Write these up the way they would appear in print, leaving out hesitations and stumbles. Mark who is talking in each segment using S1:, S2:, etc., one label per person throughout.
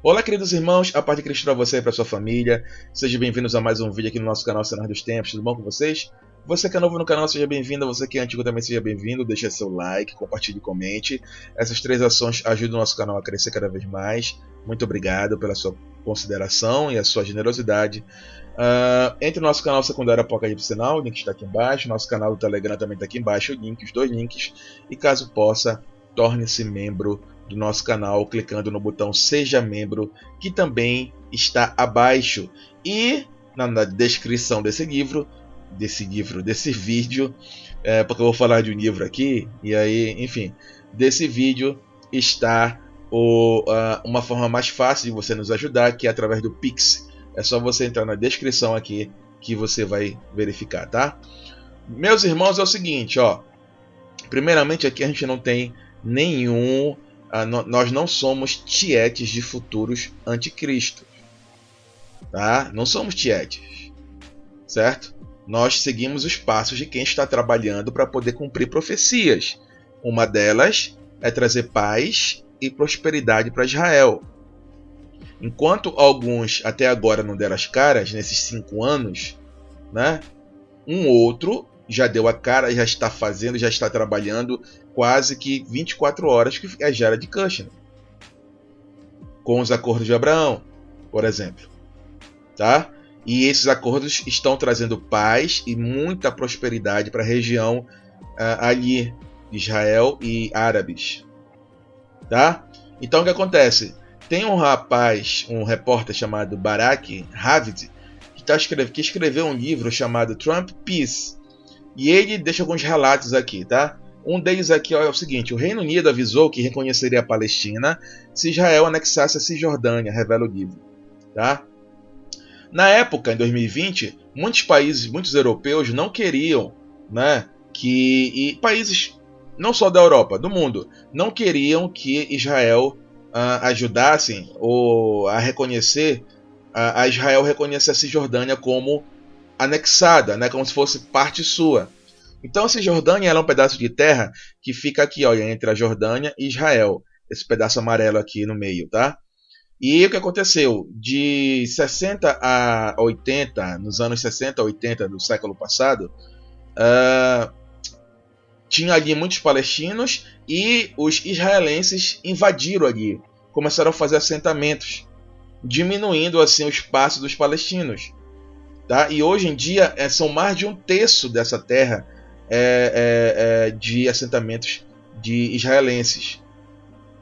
S1: Olá, queridos irmãos, a paz de Cristo para você e para sua família. Sejam bem-vindos a mais um vídeo aqui no nosso canal Cenário dos Tempos. Tudo bom com vocês? Você que é novo no canal, seja bem-vindo. Você que é antigo também, seja bem-vindo. Deixe seu like, compartilhe e comente. Essas três ações ajudam o nosso canal a crescer cada vez mais. Muito obrigado pela sua consideração e a sua generosidade. Entre no nosso canal secundário Apocalipse Sinal, o link está aqui embaixo. Nosso canal do Telegram também está aqui embaixo, os dois links. E caso possa, torne-se membro do nosso canal clicando no botão Seja Membro, que também está abaixo. E na descrição desse vídeo, porque eu vou falar de um livro aqui, e aí, enfim, desse vídeo está uma forma mais fácil de você nos ajudar, que é através do Pix. É só você entrar na descrição aqui que você vai verificar, tá? Meus irmãos, é o seguinte, ó. Primeiramente aqui a gente não tem nenhum... nós não somos tietes de futuros anticristos, tá? Não somos tietes, certo? Nós seguimos os passos de quem está trabalhando para poder cumprir profecias. Uma delas é trazer paz e prosperidade para Israel. Enquanto alguns até agora não deram as caras, nesses 5 anos, né? Um outro já deu a cara, já está fazendo, já está trabalhando quase que 24 horas, que é a Jared Kushner, com os acordos de Abraão, por exemplo, tá? E esses acordos estão trazendo paz e muita prosperidade para a região ali, Israel e árabes, tá? Então o que acontece? Tem um rapaz, um repórter chamado Barak Ravid, que escreveu um livro chamado Trump Peace. E ele deixa alguns relatos aqui, tá? Um deles aqui é o seguinte: o Reino Unido avisou que reconheceria a Palestina se Israel anexasse a Cisjordânia, revela o livro, tá? Na época, em 2020, muitos países, muitos europeus não queriam, né, e países não só da Europa, do mundo, não queriam que Israel ajudassem ou a reconhecer, a Israel reconhecer a Cisjordânia como anexada, né, como se fosse parte sua. Então a Cisjordânia é um pedaço de terra que fica aqui, olha, entre a Jordânia e Israel, esse pedaço amarelo aqui no meio, tá? E o que aconteceu? De 60 a 80, nos anos 60 a 80 do século passado, tinha ali muitos palestinos e os israelenses invadiram ali, começaram a fazer assentamentos, diminuindo assim o espaço dos palestinos. Tá? E hoje em dia são mais de 1/3 dessa terra de assentamentos de israelenses,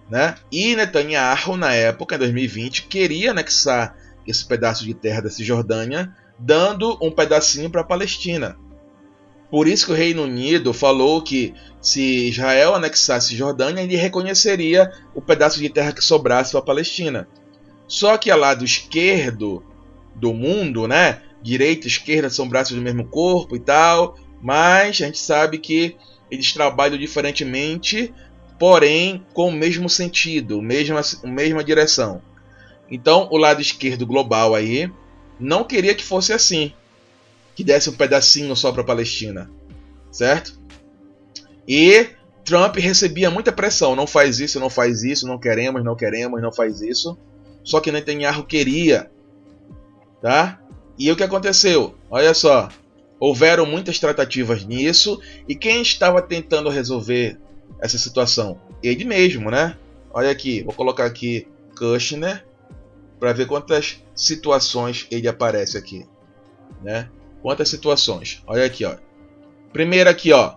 S1: né? E Netanyahu, na época, em 2020, queria anexar esse pedaço de terra da Cisjordânia, dando um pedacinho para a Palestina. Por isso que o Reino Unido falou que se Israel anexasse a Cisjordânia, ele reconheceria o pedaço de terra que sobrasse para a Palestina. Só que ao lado esquerdo do mundo, né? Direita e esquerda são braços do mesmo corpo e tal, mas a gente sabe que eles trabalham diferentemente, porém com o mesmo sentido, mesma direção. Então o lado esquerdo global aí não queria que fosse assim, que desse um pedacinho só para a Palestina, certo? E Trump recebia muita pressão: não faz isso, não faz isso, não queremos, não faz isso. Só que Netanyahu queria, tá? E o que aconteceu? Olha só, houveram muitas tratativas nisso, e quem estava tentando resolver essa situação? Ele mesmo, né? Olha aqui, vou colocar aqui Kushner para ver quantas situações ele aparece aqui, né? Quantas situações? Olha aqui, ó. Primeiro aqui, ó.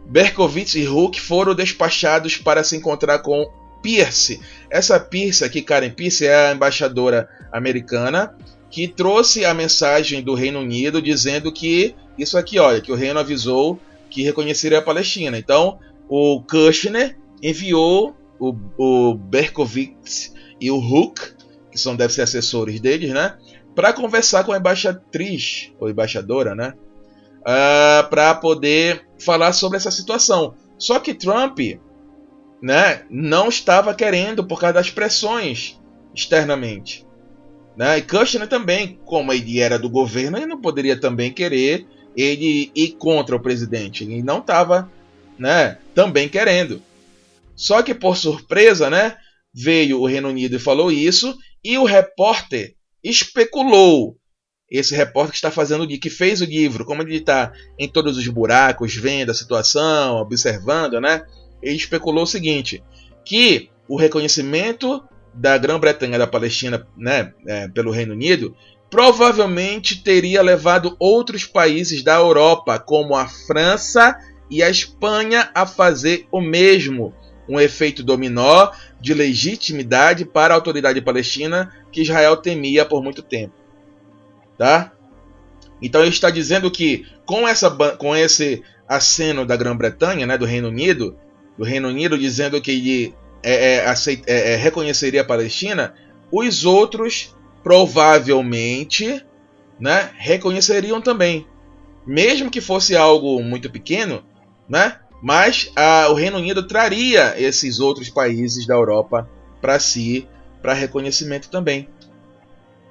S1: Berkowitz e Huck foram despachados para se encontrar com Pierce. Essa Pierce aqui, Karen Pierce, é a embaixadora americana que trouxe a mensagem do Reino Unido dizendo que isso aqui, olha, que o Reino avisou que reconheceria a Palestina. Então, o Kushner enviou o Berkowitz e o Huck, que devem ser assessores deles, né, para conversar com a embaixatriz, ou embaixadora, né, para poder falar sobre essa situação. Só que Trump, né, não estava querendo por causa das pressões externamente. Né? E Kushner também, como ele era do governo, ele não poderia também querer ele ir contra o presidente. Ele não estava, né, também querendo. Só que por surpresa, né, veio o Reino Unido e falou isso, e o repórter especulou. Esse repórter que está fazendo, que fez o livro, como ele está em todos os buracos, vendo a situação, observando, né? Ele especulou o seguinte, que o reconhecimento da Grã-Bretanha da Palestina, né, pelo Reino Unido, provavelmente teria levado outros países da Europa, como a França e a Espanha, a fazer o mesmo. Um efeito dominó de legitimidade para a autoridade palestina que Israel temia por muito tempo. Tá? Então ele está dizendo que com esse aceno da Grã-Bretanha, né, do Reino Unido dizendo que ele reconheceria a Palestina, os outros provavelmente, né, reconheceriam também, mesmo que fosse algo muito pequeno, né, mas o Reino Unido traria esses outros países da Europa para si, para reconhecimento também,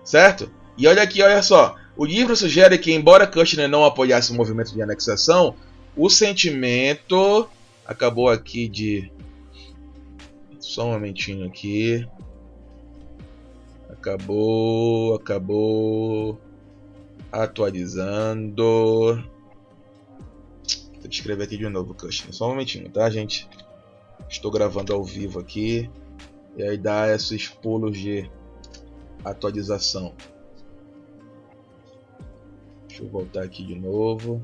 S1: certo? E olha aqui, olha só. O livro sugere que, embora Kushner não apoiasse o movimento de anexação, o sentimento... Acabou aqui de... Só um momentinho aqui. Acabou... Atualizando. Vou escrever aqui de novo, Kushner. Só um momentinho, tá, gente? Estou gravando ao vivo aqui. E aí dá esses pulos de atualização. Deixa eu voltar aqui de novo.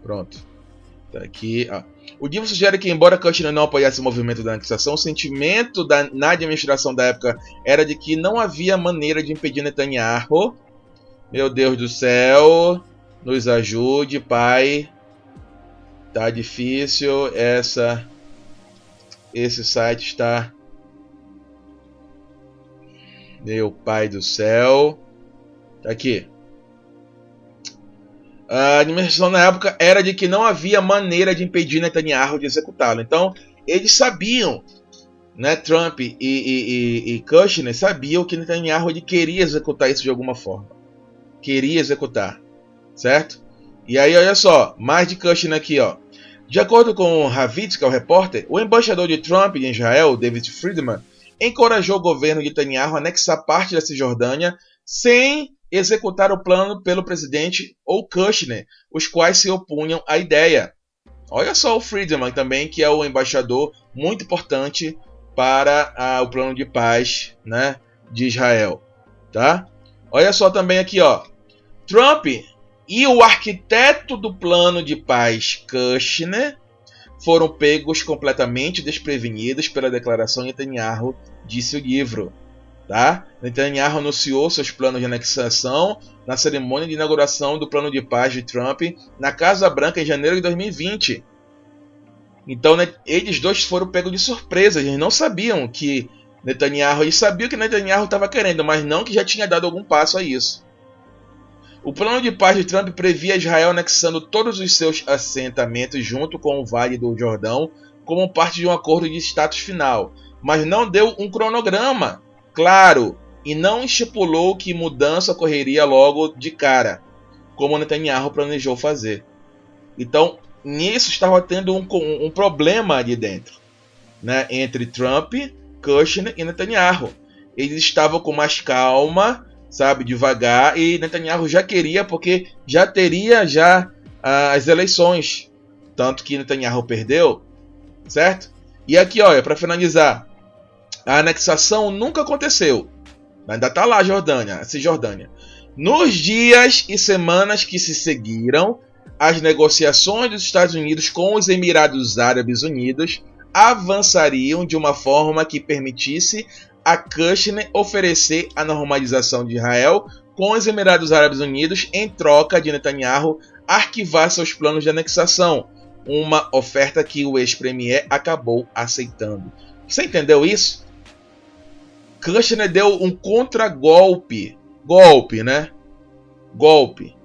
S1: Pronto. Tá aqui. O livro sugere que, embora Kushner não apoiasse o movimento da anexação, o sentimento na administração da época era de que não havia maneira de impedir Netanyahu. Meu Deus do céu, nos ajude, Pai. Tá difícil. Esse site está... Meu Pai do céu. Tá aqui. A administração na época era de que não havia maneira de impedir Netanyahu de executá-lo. Então, eles sabiam, né, Trump e Kushner sabiam que Netanyahu ele queria executar isso de alguma forma. Queria executar, certo? E aí, olha só, mais de Kushner aqui, ó. De acordo com Havitz, que é o repórter, o embaixador de Trump em Israel, David Friedman, encorajou o governo de Netanyahu a anexar parte da Cisjordânia sem executar o plano pelo presidente ou Kushner, os quais se opunham à ideia. Olha só o Friedman também, que é o embaixador muito importante para o plano de paz, né, de Israel. Tá? Olha só também aqui, ó. Trump e o arquiteto do plano de paz, Kushner, foram pegos completamente desprevenidos pela declaração de Netanyahu, disse o livro. Tá? Netanyahu anunciou seus planos de anexação na cerimônia de inauguração do plano de paz de Trump na Casa Branca em janeiro de 2020. Então, eles dois foram pegos de surpresa. Eles não sabiam que Netanyahu... Eles sabiam que Netanyahu estava querendo, mas não que já tinha dado algum passo a isso. O plano de paz de Trump previa Israel anexando todos os seus assentamentos junto com o Vale do Jordão como parte de um acordo de status final, mas não deu um cronograma claro, e não estipulou que mudança ocorreria logo de cara, como Netanyahu planejou fazer. Então, nisso estava tendo um problema ali dentro, né, entre Trump, Kushner e Netanyahu. Eles estavam com mais calma, sabe, devagar, e Netanyahu já queria, porque já teria as eleições, tanto que Netanyahu perdeu, certo? E aqui, olha, para finalizar, a anexação nunca aconteceu. Ainda está lá a Cisjordânia. Nos dias e semanas que se seguiram, as negociações dos Estados Unidos com os Emirados Árabes Unidos avançariam de uma forma que permitisse a Kushner oferecer a normalização de Israel com os Emirados Árabes Unidos em troca de Netanyahu arquivar seus planos de anexação. Uma oferta que o ex-premier acabou aceitando. Você entendeu isso? Kushner deu um contragolpe. Golpe, né? Golpe.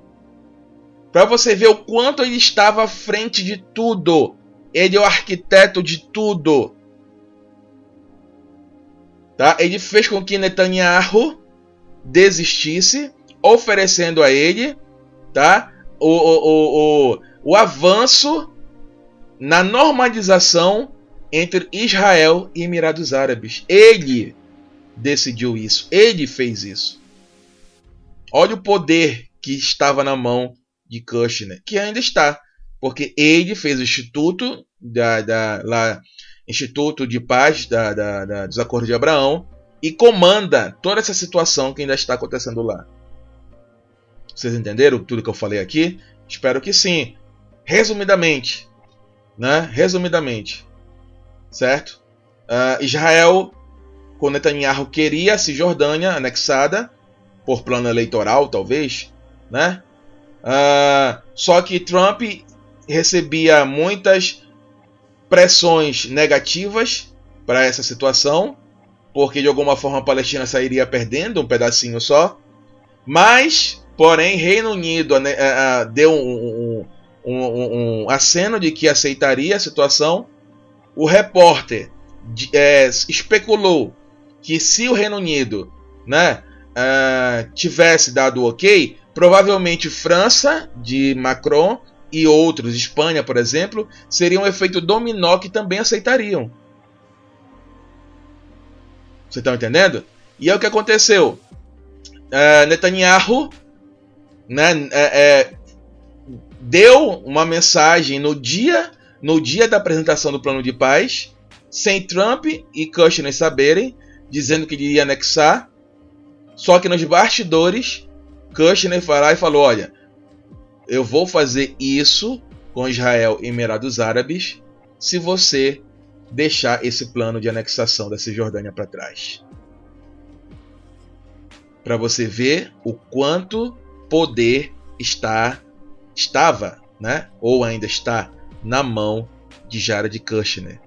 S1: Para você ver o quanto ele estava à frente de tudo. Ele é o arquiteto de tudo. Tá? Ele fez com que Netanyahu desistisse, oferecendo a ele, tá, o avanço na normalização entre Israel e Emirados Árabes. Ele decidiu isso, ele fez isso. Olha o poder que estava na mão de Kushner, que ainda está, porque ele fez o Instituto Instituto de Paz dos Acordos de Abraão e comanda toda essa situação que ainda está acontecendo lá. Vocês entenderam tudo que eu falei aqui? Espero que sim. Resumidamente, né? Resumidamente, certo? Israel, com Netanyahu, queria a Cisjordânia anexada por plano eleitoral, talvez, né? Só que Trump recebia muitas pressões negativas para essa situação, porque de alguma forma a Palestina sairia perdendo um pedacinho só. Mas, porém, Reino Unido deu um aceno de que aceitaria a situação. O repórter especulou que se o Reino Unido, né, tivesse dado ok, provavelmente França, de Macron, e outros, Espanha, por exemplo, seria um efeito dominó que também aceitariam. Vocês estão entendendo? E é o que aconteceu. Netanyahu, né, deu uma mensagem no dia da apresentação do plano de paz, sem Trump e Kushner saberem, dizendo que iria anexar. Só que nos bastidores, Kushner foi lá e falou: olha, eu vou fazer isso com Israel e Emirados Árabes se você deixar esse plano de anexação da Cisjordânia para trás. Para você ver o quanto poder estava, né, ou ainda está, na mão de Jared Kushner,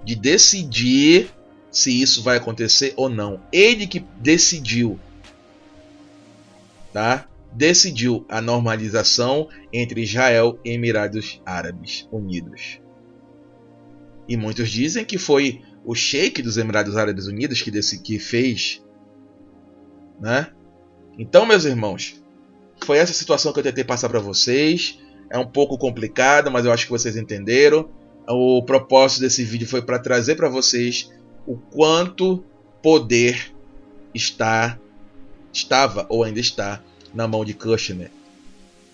S1: de decidir se isso vai acontecer ou não. Ele que decidiu, tá? Decidiu a normalização entre Israel e Emirados Árabes Unidos. E muitos dizem que foi o Sheik dos Emirados Árabes Unidos que fez, né? Então, meus irmãos, foi essa situação que eu tentei passar para vocês. É um pouco complicado, mas eu acho que vocês entenderam. O propósito desse vídeo foi para trazer para vocês o quanto poder estava ou ainda está na mão de Kushner.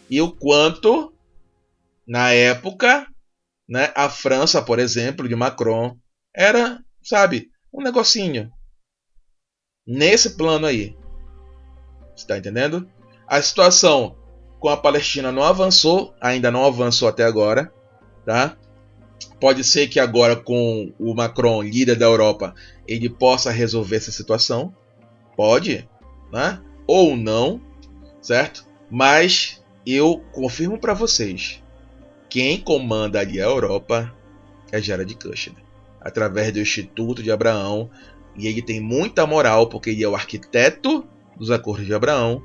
S1: E o quanto, na época, né, a França, por exemplo, de Macron, era, sabe, um negocinho. Nesse plano aí. Você está entendendo? A situação com a Palestina não avançou, ainda não avançou até agora, tá? Pode ser que agora com o Macron, líder da Europa, ele possa resolver essa situação. Pode, né? Ou não, certo? Mas eu confirmo para vocês, quem comanda ali a Europa é Jared Kushner, através do Instituto de Abraão, e ele tem muita moral porque ele é o arquiteto dos Acordos de Abraão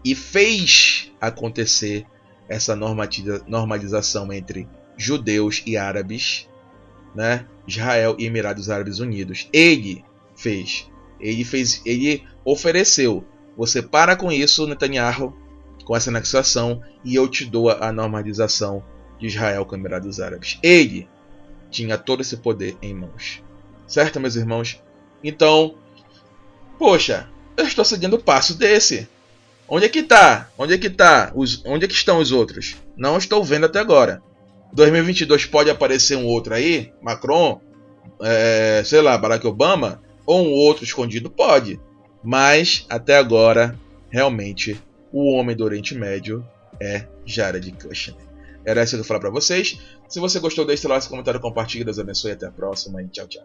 S1: e fez acontecer essa normalização entre judeus e árabes, né? Israel e Emirados Árabes Unidos. Ele ofereceu: você para com isso, Netanyahu, com essa anexação, e eu te dou a normalização de Israel com Emirados Árabes. Ele tinha todo esse poder em mãos. Certo, meus irmãos? Então, poxa, eu estou seguindo o passo desse. Onde é que está? Onde é que estão os outros? Não estou vendo até agora. 2022 pode aparecer um outro aí, Macron, sei lá, Barack Obama, ou um outro escondido, pode. Mas, até agora, realmente, o homem do Oriente Médio é Jared Kushner. Era isso que eu ia falar para vocês. Se você gostou, deixe seu like, comentário, compartilhe. Deus abençoe. Até a próxima e tchau, tchau.